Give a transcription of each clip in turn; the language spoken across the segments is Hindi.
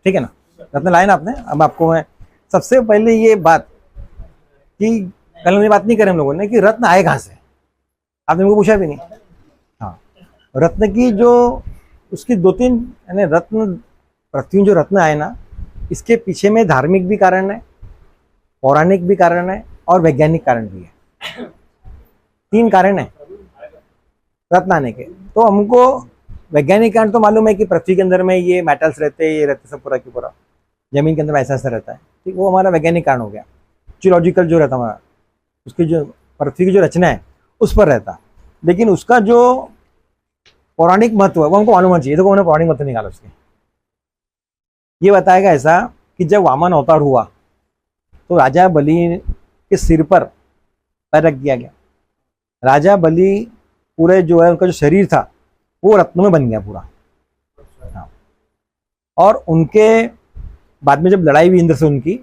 ठीक है ना, रत्न लाए ना आपने। अब आपको मैं सबसे पहले ये बात कि कल हमने बात नहीं करी हम लोगों ने कि रत्न आए कहाँ से, आपने मुझको पूछा भी नहीं। हाँ, रत्न की जो उसकी दो तीन यानी रत्न, पृथ्वी जो रत्न आए ना, इसके पीछे में धार्मिक भी कारण है, पौराणिक भी कारण है और वैज्ञानिक कारण भी है। तीन कारण है रत्न आने के। तो हमको वैज्ञानिक कारण तो मालूम है कि पृथ्वी के अंदर में ये मेटल्स रहते हैं, ये रहते सब पूरा की पूरा, जमीन के अंदर ऐसा ऐसा रहता है, ठीक, वो हमारा वैज्ञानिक कारण हो गया। जियोलॉजिकल जो रहता हमारा, उसकी जो पृथ्वी की जो रचना है उस पर रहता। लेकिन उसका जो पौराणिक महत्व है वो हमको मालूम होना चाहिए। देखो, उन्होंने पौराणिक महत्व निकाला उसके, ये बताएगा ऐसा कि जब वामन अवतार हुआ तो राजा बलि के सिर पर पैर रख दिया गया। राजा बलि पूरे जो है उनका जो शरीर था वो रत्नों में बन गया पूरा। हाँ। और उनके बाद में जब लड़ाई हुई इंद्र से उनकी,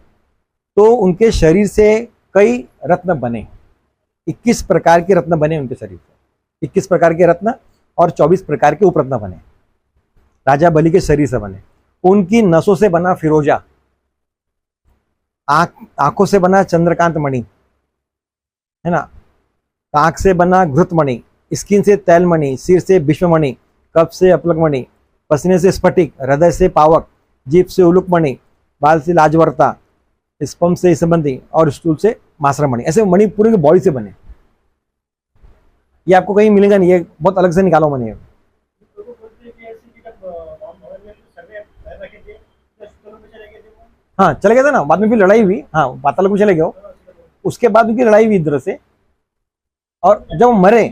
तो उनके शरीर से कई रत्न बने, 21 प्रकार के रत्न बने उनके शरीर से, 21 प्रकार के रत्न और 24 प्रकार के उपरत्न बने, राजा बलि के शरीर से बने। उनकी नसों से बना फिरोजा, आंखों से बना चंद्रकांत मणि, है ना, आंख से बना घृत मणि, स्किन से तैल मणि, सिर से विश्व मणि, कप से अपलक मणि, पसीने से स्फटिक, हृदय से पावक, जीभ से उलुक मणि, बाल से लाजवर्ता, स्पम से संबंधी और स्टूल से मासरा मणि। ऐसे मणि पूरे बॉडी से बने। ये आपको कहीं मिलेगा नहीं, ये बहुत अलग से निकालो मणि। हाँ, चले गए थे ना, बाद में फिर लड़ाई हुई। हाँ, पाताल को चले गए, उसके बाद उनकी लड़ाई हुई इंद्र से, और जब वो मरे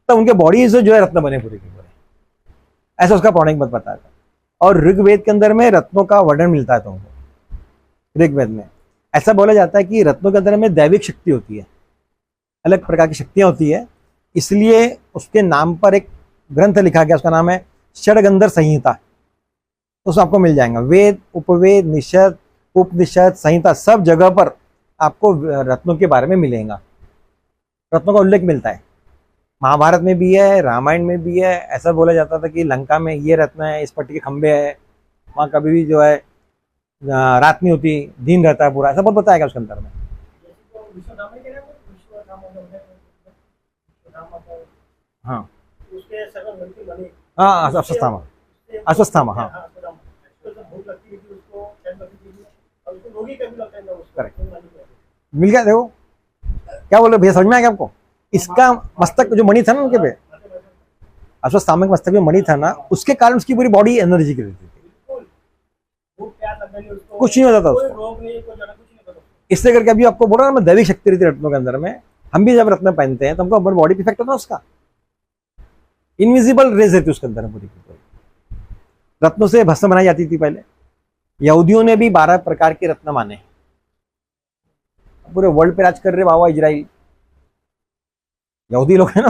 तब उनके बॉडी से जो है रत्न बने पूरे के पूरे। ऐसा उसका पौराणिक मत बताया था। और ऋग्वेद के अंदर में रत्नों का वर्णन मिलता है तुमको। ऋग्वेद में ऐसा बोला जाता है कि रत्नों के अंदर में दैविक शक्ति होती है, अलग प्रकार की शक्तियां होती है, इसलिए उसके नाम पर एक ग्रंथ लिखा गया, उसका नाम है षडगंधर संहिता। उसमें आपको मिल जाएगा वेद, उपवेद, निषद, उपनिषद, संहिता, सब जगह पर आपको रत्नों के बारे में मिलेगा। रत्नों का उल्लेख मिलता है, महाभारत में भी है, रामायण में भी है। ऐसा बोला जाता था कि लंका में ये रत्न है, इस पट्टी के खंबे है, वहाँ कभी भी जो है रात नहीं होती, दिन रहता है पूरा, ऐसा बहुत बताया गया उसके अंदर में। हाँ हाँ, अश्वत्थामा, अश्वत्थामा, हाँ करेक्ट, मिल गया। देखो क्या बोल रहे भैया, समझ में आ गया आपको? इसका मस्तक जो मणि था ना उनके पे, अश्वत्थामा के मस्तक में मणि था ना, उसके कारण उसकी पूरी बॉडी एनर्जी की रहती थी, कुछ नहीं होता था उसको। इससे करके अभी आपको बोला ना मैं, दैविक शक्ति रहती रत्नों के अंदर में। हम भी जब रत्न पहनते हैं तो हमको हमारी बॉडी पे इफेक्ट होता है उसका, इनविजिबल रेज रहती है उसके अंदर पूरी की पूरी। रत्नों से भस्म बनाई जाती थी पहले। यहूदियों ने भी 12 प्रकार के रत्न माने, पूरे वर्ल्ड पे राज कर रहे बाबा इजराइल, यहूदी लोग हैं ना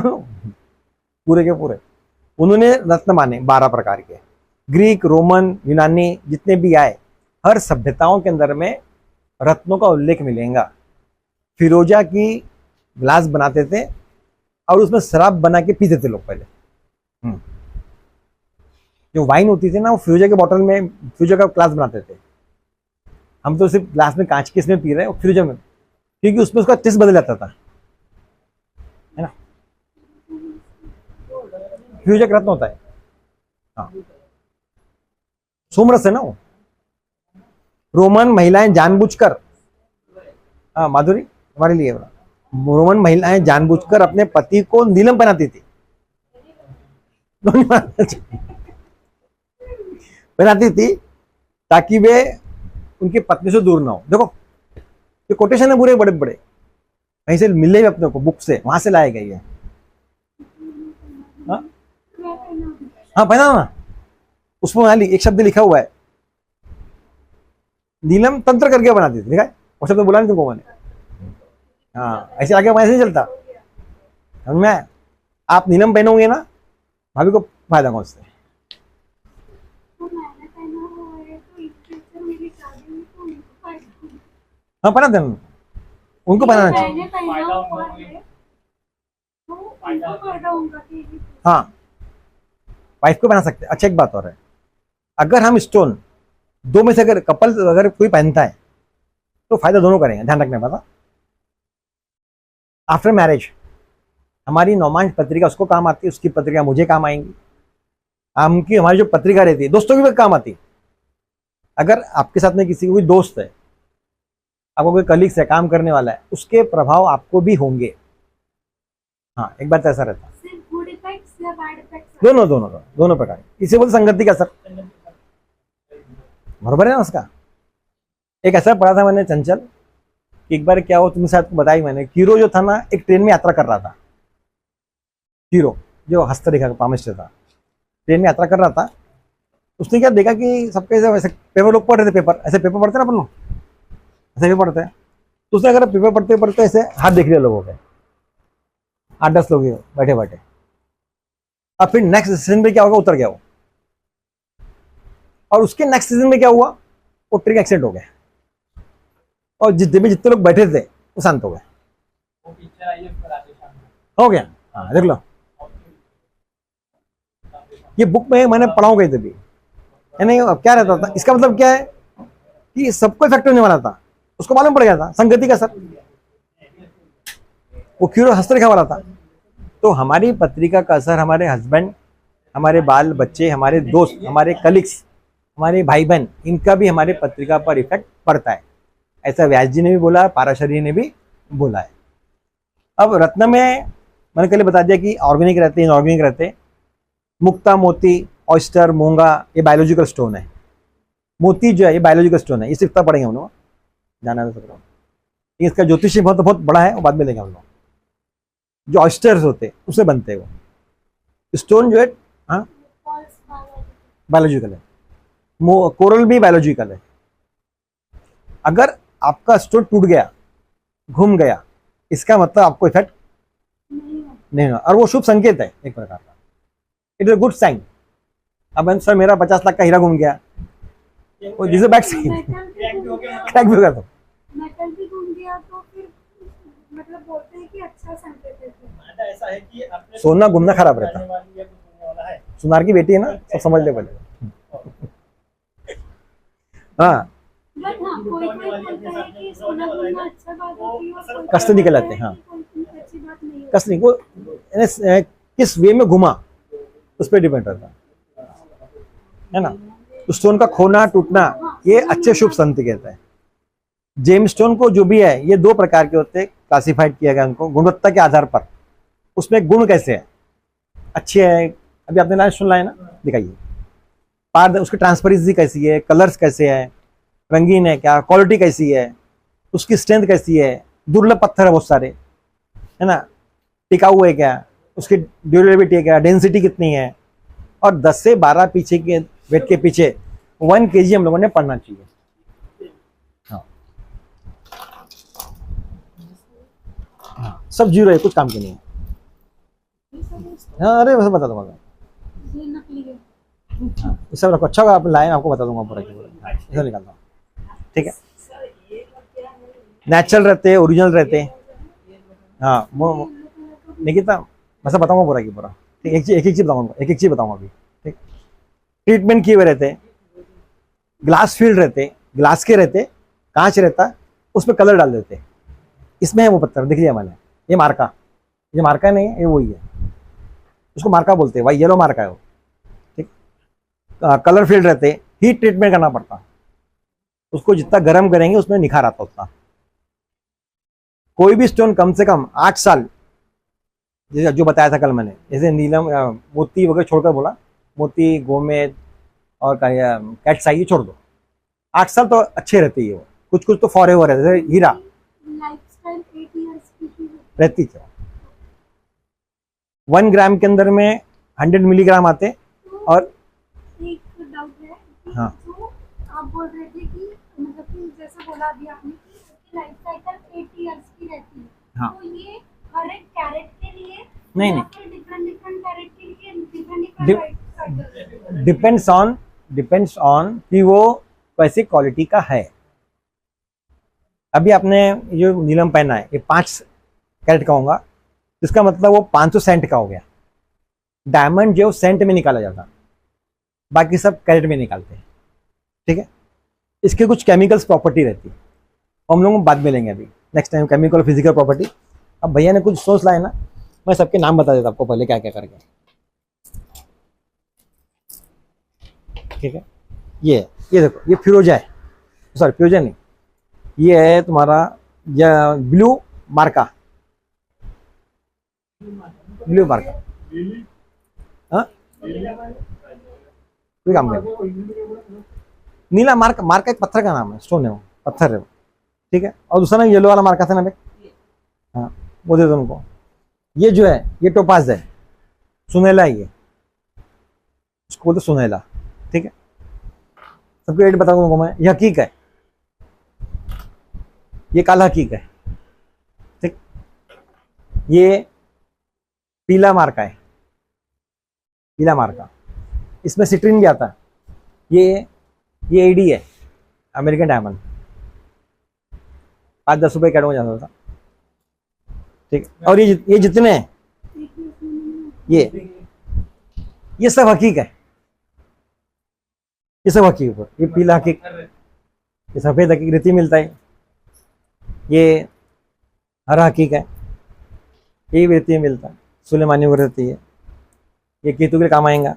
पूरे के पूरे, उन्होंने रत्न माने 12 प्रकार के। ग्रीक, रोमन, यूनानी जितने भी आए, हर सभ्यताओं के अंदर में रत्नों का उल्लेख मिलेगा। फिरोजा की ग्लास बनाते थे और उसमें शराब बना के पीते थे लोग पहले। जो वाइन होती थी ना, वो फिरोजा के बोतल में, फिरोजा का ग्लास बनाते थे। हम तो सिर्फ ग्लास में कांच के इसमें पी रहे हैं, फिरोजा में, क्योंकि उसमें उसका टेस्ट बदल जाता था, है ना। फिरोजा का रत्न होता है, हाँ, सोमरस है ना वो। रोमन महिलाएं जानबूझकर, हाँ माधुरी हमारे लिए, रोमन महिलाएं जानबूझकर अपने पति को नीलम पहनाती थी, बनाती थी ताकि वे उनकी पत्नी से दूर ना हो। देखो ये कोटेशन है पूरे बड़े बड़े, कहीं से मिले भी अपने को, बुक से, वहां से लाए गए हैं। हाँ पहना ना, उसमें एक शब्द लिखा हुआ है, नीलम तंत्र करके बनाती थी, लिखा है वो शब्द, बोला नहीं तुमको मैंने। हाँ, ऐसे आगे वैसे नहीं चलता, समझ में? आप नीलम पहनोगे ना, भाभी को फायदा होगा उससे। हाँ पहना देना, उनको पहनाना चाहिए। हाँ, वाइफ को पहना सकते हैं। अच्छा एक बात और है, अगर हम स्टोन दो में से अगर कपल अगर कोई पहनता है तो फायदा दोनों करेंगे, ध्यान रखना पता। आफ्टर मैरिज हमारी नौमांश पत्रिका उसको काम आती है, उसकी पत्रिका मुझे काम आएंगी। हमकी हमारी जो पत्रिका रहती है दोस्तों की भी काम आती है। अगर आपके साथ में किसी कोई दोस्त है, आपको कोई कलीग्स है, काम करने वाला है, उसके प्रभाव आपको भी होंगे। हाँ, एक बात ऐसा रहता है, गुड इफेक्ट्स या बैड इफेक्ट्स? दोनों दोनों दोनों प्रकार। इसे बोलते संगति का असर, बरोबर है ना उसका। एक ऐसा पढ़ा था मैंने चंचल कि एक बार क्या हो, तुमसे आपको बताई मैंने, कीरो जो था ना एक ट्रेन में यात्रा कर रहा था। कीरो जो हस्तरेखा का पामिस्टर था, ट्रेन में यात्रा कर रहा था। उसने क्या देखा कि सबके ऐसे पेपर लोग पढ़ रहे थे, पेपर ऐसे पेपर पढ़ते ना अपन लोग, ऐसे पेपर पढ़ते हैं। तो उसने अगर पेपर पढ़ते पढ़ते ऐसे हाथ देख लिया लोगों के, 8-10 लोग बैठे बैठे। अब फिर नेक्स्ट सीजन में क्या होगा, उतर गया वो। और उसके नेक्स्ट सीजन में क्या हुआ, वो ट्रेन एक्सीडेंट हो गया और जितने लोग बैठे थे वो शांत हो गए। हो गया, हाँ देख लो, ये बुक में मैंने पढ़ा हूँ कहीं तभी। यानी क्या रहता था, इसका मतलब क्या है कि सबको इफेक्ट होने वाला था, उसको मालूम पड़ गया था संगति का असर। वो क्यों हस्तरेखा वाला था। तो हमारी पत्रिका का असर हमारे हस्बैंड, हमारे बाल बच्चे, हमारे दोस्त, हमारे कलीग्स, हमारे भाई बहन, इनका भी हमारे पत्रिका पर इफेक्ट पड़ता है। ऐसा व्यास जी ने भी बोला, पाराशरी ने भी बोला है। अब रत्न में मैंने पहले बता दिया कि ऑर्गेनिक रहते हैं, इनऑर्गेनिक रहते हैं। मुक्ता, मोती, ऑयस्टर, मूंगा ये बायोलॉजिकल स्टोन है। मोती जो है ये बायोलॉजिकल स्टोन है, ये सिर्फ तब पढ़ेंगे हम लोग, जाना है तो। इसका ज्योतिषी बहुत बहुत बड़ा है, वो बाद में लेंगे हम लोग। जो ऑयस्टर्स होते हैं उससे बनते हैं वो स्टोन जो है, हाँ बायोलॉजिकल है। कोरल भी बायोलॉजिकल है। अगर आपका स्टोन टूट गया, घूम गया, इसका मतलब आपको इफेक्ट नहीं होगा, और वो शुभ संकेत है एक प्रकार का। It is a good sign. अब सर मेरा 50 लाख का हीरा घूम गया, this is bad sign, crack भी होगा तो मेटल भी घूम गया तो फिर मतलब बोलते हैं कि अच्छा संकेत है। ऐसा है कि आपने सोना घूमना खराब रहता है। सुनार की बेटी है ना, सब समझ ले पहले। हाँ, बट हाँ कोई बोलता है कि सोना घूमना अच्छा बात होती है और कष्ट निकल आते हैं। हाँ, अच्छी बात नहीं है। कष्ट नहीं, वो किस वे में घुमा उस पर डिपेंड रहता है ना। तो स्टोन का खोना टूटना ये अच्छे शुभ संकेत है। जेम स्टोन को जो भी है, ये 2 प्रकार के होते हैं, क्लासिफाइड किया गया उनको गुणवत्ता के आधार पर। उसमें गुण कैसे है, अच्छे है, अभी आपने लाइन सुन लाए ना, दिखाइए। उसकी ट्रांसपेरेंसी कैसी है, कलर्स कैसे है, रंगीन है क्या, क्वालिटी कैसी है, उसकी स्ट्रेंथ कैसी है, दुर्लभ पत्थर है बहुत सारे, है ना, टिकाऊ है क्या, उसकी ड्यूरेबिलिटी है क्या, डेंसिटी कितनी है, और 10 से 12 पीछे के वेट के पीछे 1 kg हम लोगों ने पढ़ना चाहिए। हाँ, हाँ सब जीरो है, कुछ काम के नहीं है। हाँ, अरे वैसे बता दूंगा, ये नकली है। हाँ, ये सब रखो, अच्छा होगा आप लाए, आपको बता दूंगा पूरा ऐसा निकालता हूँ, ठीक है। नेचुरल रहते हैं, ओरिजिनल रहते हैं। हाँ, वो निकिता वैसा बताऊंगा पूरा की पूरा, ठीक। एक चीज बताऊंगा, एक चीज बताऊंगा अभी, ठीक। ट्रीटमेंट किए हुए रहते हैं, ग्लास फील्ड रहते, ग्लास के रहते, कांच रहता, उसमें कलर डाल देते। इसमें है वो पत्थर, दिख लिया मैंने, ये मार्का, ये मार्का नहीं है, ये वही है, उसको मार्का बोलते हैं, भाई येलो मार्का है वो, ठीक। कलर फील्ड रहते, हीट ट्रीटमेंट करना पड़ता, उसको जितना गर्म करेंगे उसमें निखार आता उतना। कोई भी स्टोन कम से कम 8 साल, जैसे जो बताया था कल मैंने, जैसे नीलम मोती वगैरह छोड़कर बोला, मोती, गोमेद और कैटसाई छोड़ दो, 8 साल तो अच्छे रहते ही वो, कुछ कुछ तो फॉरएवर है, जैसे हीरा लाइफस्टाइल 8 इयर्स की रहती है। 1 ग्राम के अंदर में 100 मिलीग्राम आते, और एक डाउट है कि हाँ, जो आप बोल रहे थे कि मतलब कि जैसे बोला अभी आपने कि लाइफ साइकिल 8 इयर्स की रहती है, हाँ। तो ये हर एक कैरेट के लिए नहीं, या नहीं। फिर डिफरेंट कैरेट के लिए different Dip- life cycle? Depends on कि वो कैसी क्वालिटी का है। अभी आपने जो नीलम पहना है ये 5 कैरेट का होगा, इसका मतलब वो 500 सेंट का हो गया। डायमंड जो सेंट में निकाला जाता, बाकी सब कैरेट में निकालते हैं, ठीक है। इसके कुछ केमिकल्स प्रॉपर्टी रहती है, हम लोग बाद में लेंगे अभी next time, chemical physical property. अब भैया ने कुछ सोच लाए ना, मैं सबके नाम बता देता आपको पहले क्या क्या करके, ठीक है। ये देखो, ये फिरोजा है, सॉरी फिरोजा नहीं, ये है तुम्हारा ब्लू मार्का, ब्लू मार्का। हाँ, कोई काम कर, नीला मार्का, मार्का एक पत्थर का नाम है, स्टोन है वो, पत्थर है वो, ठीक है। और दूसरा ना येलो वाला मार्का था ना भाई, हाँ वो दे दो उनको। ये जो है ये टोपाज है, सुनहला है ये, इसको बोलते सुनहला, ठीक है। सबको रेट बता दूंगा मैं, ये हकीक है, ये काला हकीक है, ठीक। ये पीला मार्का है, पीला मार्का, इसमें सिट्रीन भी आता है। ये एडी है, अमेरिकन डायमंड, 5-10 रुपए कैडो में जाता था, ठीक। और ये जितने हैं, ये सब हकीक है, ये सब हकीक है। ये पीला हकीक, ये सफेद हकीक रेती मिलता है, ये हरा हकीक है, ये भी रेती मिलता है, सुलेमानी को रहती है, ये केतु के काम आएगा,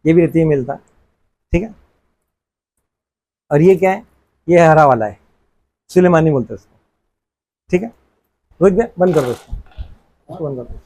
ये भी रेती मिलता है, ठीक है। और ये क्या है, ये हरा वाला है, सुलेमानी बोलते हैं उसको, ठीक है। रोहित भैया बंद कर दो इसको, बंद कर दो।